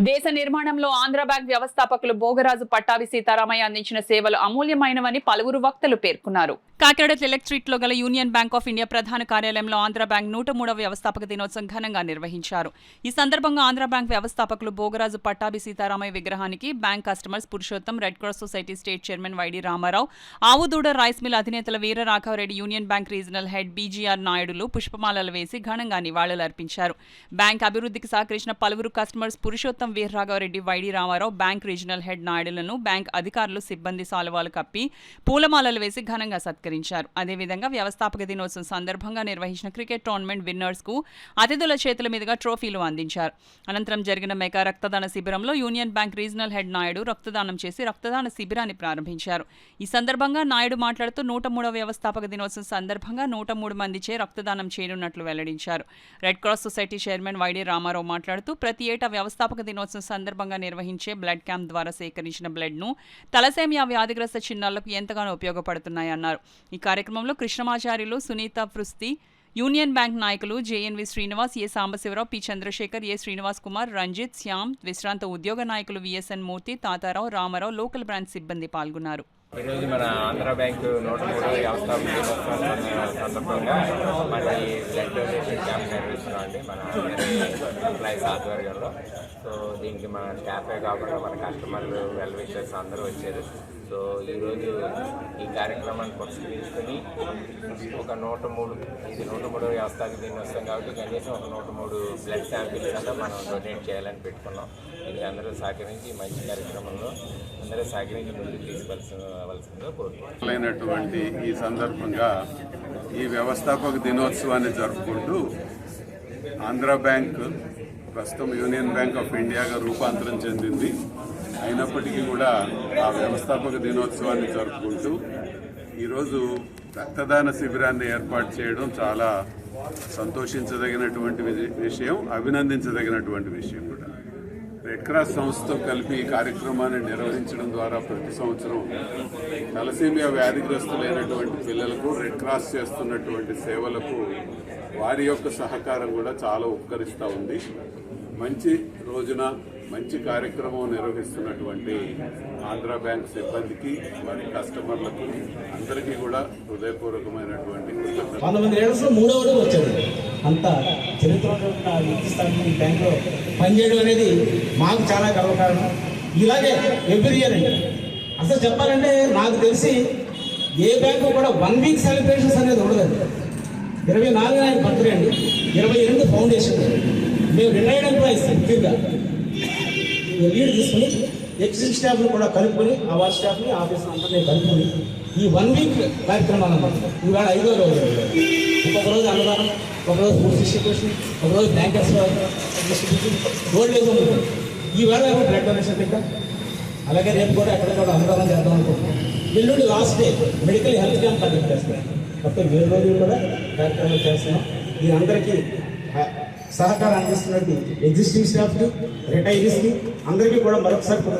దేశ నిర్మాణంలో ఆంధ్ర బ్యాంక్ వ్యవస్థాపకులు భోగరాజు పట్టాభి సీతారామయ్య అందించిన సేవలు అమూల్యమైనవని పలువురు వక్తలు పేర్కొన్నారు. కాకినాడ ఎలక్ట్రిక్ లో గల యూనియన్ బ్యాంక్ ఆఫ్ ఇండియా ప్రధాన కార్యాలయంలో ఆంధ్ర బ్యాంక్ 103వ వ్యవస్థాపక దినోత్సవం ఘనంగా నిర్వహించారు. ఈ సందర్భంగా ఆంధ్ర బ్యాంక్ వ్యవస్థాపకులు భోగరాజు పట్టాభి సీతారామయ్య విగ్రహానికి bank customers Purushottam, red cross society state chairman Y D Ramarao, ఆవుదూడ రైస్ మిల్ అధినేతల Veera Raghavareddy, union bank regional head B G R నాయుడులు పుష్పమాలలు వేసి ఘనంగా నివాళులర్పించారు. బ్యాంక్ అభివృద్ధికి సహకరించిన పలువురు customers Purushottam, Veera Raghavareddy, Y D Ramarao, bank regional head నాయుడులను బ్యాంక్ అధికారులు, సిబ్బంది సాలువాలు కప్పి పూలమాలలు వేసి ఘనంగా సత్కరించారు. అదేవిధంగా వ్యవస్థాపక దినోత్సవం సందర్భంగా నిర్వహించిన క్రికెట్ టోర్నమెంట్ విన్నర్స్ కు అతిథుల చేతుల మీదుగా ట్రోఫీలు అందించారు. అనంతరం జరిగిన మెగా రక్తదాన శిబిరంలో union bank regional head Naidu రక్తదానం చేసి రక్తదాన శిబిరాన్ని ప్రారంభించారు. ఈ సందర్భంగా నాయుడు మాట్లాడుతూ 103వ వ్యవస్థాపక దినోత్సవం సందర్భంగా 103 మందిచే రక్తదానం చేయనున్నట్లు వెల్లడించారు. Red cross society chairman Y D Ramarao మాట్లాడుతూ ప్రతి ఏటా వ్యవస్థాపక దినోత్సవం సందర్భంగా నిర్వహించే బ్లడ్ క్యాంప్ ద్వారా సేకరించిన బ్లడ్ ను తలసేమియా వ్యాధిగ్రస్త చిన్నారులకు ఎంతగానో ఉపయోగపడుతున్నాయన్నారు. ఈ కార్యక్రమంలో కృష్ణమాచార్యులు, సునీత ఫ్రుస్తి, యూనియన్ బ్యాంక్ నాయకులు జేఎన్వి శ్రీనివాస్, ఏ సాంబశివరావు, పి చంద్రశేఖర్, ఏ శ్రీనివాస్ కుమార్, రంజిత్, శ్యామ్, విశ్రాంత ఉద్యోగ నాయకులు విఎస్ఎన్ మూర్తి, తాతారావు, రామారావు, లోకల్ బ్రాంచ్ సిబ్బంది పాల్గొన్నారు. ఈరోజు మన ఆంధ్ర బ్యాంకు 103వ వ్యవస్థాపక దినోత్సవం సందర్భంగా మన బ్లడ్ డొనేషన్ క్యాంప్ నిర్వహిస్తున్నాం అండి మన ఎంప్లాయీస్ ఆధ్వర్యంలో. సో దీనికి మన స్టాఫే కాకుండా మన కస్టమర్లు, వెల్ విషర్స్ అందరూ వచ్చారు. సో ఈరోజు ఈ కార్యక్రమాన్ని పురస్కరించుకొని ఒక 103 ఇది 103వ వ్యవస్థాపక దినోత్సవం కాబట్టి కనీసం ఒక 103 బ్లడ్ శాంపిల్స్ అంతా మనం డొనేట్ చేయాలని పెట్టుకున్నాం. ఇది అందరూ సహకరించి మంచి కార్యక్రమంలో అందరూ సహకరించి ముందుకు తీసుకెళ్లవలసిందిగా కోరుకుంటున్నాం. ఈ సందర్భంగా ఈ వ్యవస్థాపక దినోత్సవాన్ని జరుపుకుంటూ ఆంధ్ర బ్యాంక్ ప్రస్తుతం యూనియన్ బ్యాంక్ ఆఫ్ ఇండియాగా రూపాంతరం చెందింది. అయినప్పటికీ కూడా ఆ వ్యవస్థాపక దినోత్సవాన్ని జరుపుకుంటూ ఈరోజు రక్తదాన శిబిరాన్ని ఏర్పాటు చేయడం చాలా సంతోషించదగినటువంటి విషయం, అభినందించదగినటువంటి విషయం కూడా. రెడ్ క్రాస్ సంస్థతో కలిపి ఈ కార్యక్రమాన్ని నిర్వహించడం ద్వారా ప్రతి సంవత్సరం తలసేమియా వ్యాధిగ్రస్తులైనటువంటి పిల్లలకు రెడ్ క్రాస్ చేస్తున్నటువంటి సేవలకు వారి యొక్క సహకారం కూడా చాలా ఉపకరిస్తూ ఉంది. మంచి రోజున మంచి కార్యక్రమం నిర్వహిస్తున్నటువంటి ఆంధ్ర బ్యాంక్ సిబ్బందికి, వారి కస్టమర్లకు అందరికీ కూడా హృదయపూర్వకమైనటువంటి 19 ఏళ్ళలో 3వ వచ్చాడు. అంత చరిత్ర ఈ బ్యాంక్లో పనిచేయడం అనేది మాకు చాలా గర్వకారణం. ఇలాగే ఎవ్రీ ఇయర్ అండి. అసలు చెప్పాలంటే నాకు తెలిసి ఏ బ్యాంకు కూడా 1 వీక్ సెలబ్రేషన్స్ అనేది ఉండదండి. 24 ఆయన బర్త్డే అండి, 28 ఫౌండేషన్. మేము రిటైర్డ్ ఎంప్లాయీస్ ముఖ్యంగా లీడ్ తీసుకుని ఎగ్జిస్టింగ్ స్టాఫ్ని కూడా కలుపుకొని అవార్డ్ స్టాఫ్ని ఆఫీస్ అందరినీ కలుపుకొని ఈ 1 వీక్ కార్యక్రమాలు అన్నమాట. ఇవాళ 5వ రోజు. ఒక్కొక్క రోజు అన్నదానం, ఒకరోజు ఫుడ్ డిస్ట్రిబ్యూషన్, ఒకరోజు బ్లాంకెట్స్ డిస్ట్రిబ్యూషన్, ఓల్డ్ ఏజ్ ఉంటుంది. ఈవేళ బ్లడ్ డొనేషన్ పెట్టాం. అలాగే రేపు కూడా ఎక్కడ కూడా అన్నదానం చేద్దాం అనుకుంటున్నాం. ఎల్లుండి last day medical health camp conduct చేస్తున్నాం. మొత్తం 7 రోజులు కూడా కార్యక్రమాలు చేస్తున్నాం. దీనందరికీ సహకారం అందిస్తున్నట్టు ఎగ్జిస్టింగ్ స్టాఫ్కి, రిటైరీస్కి అందరికీ కూడా మరొకసారి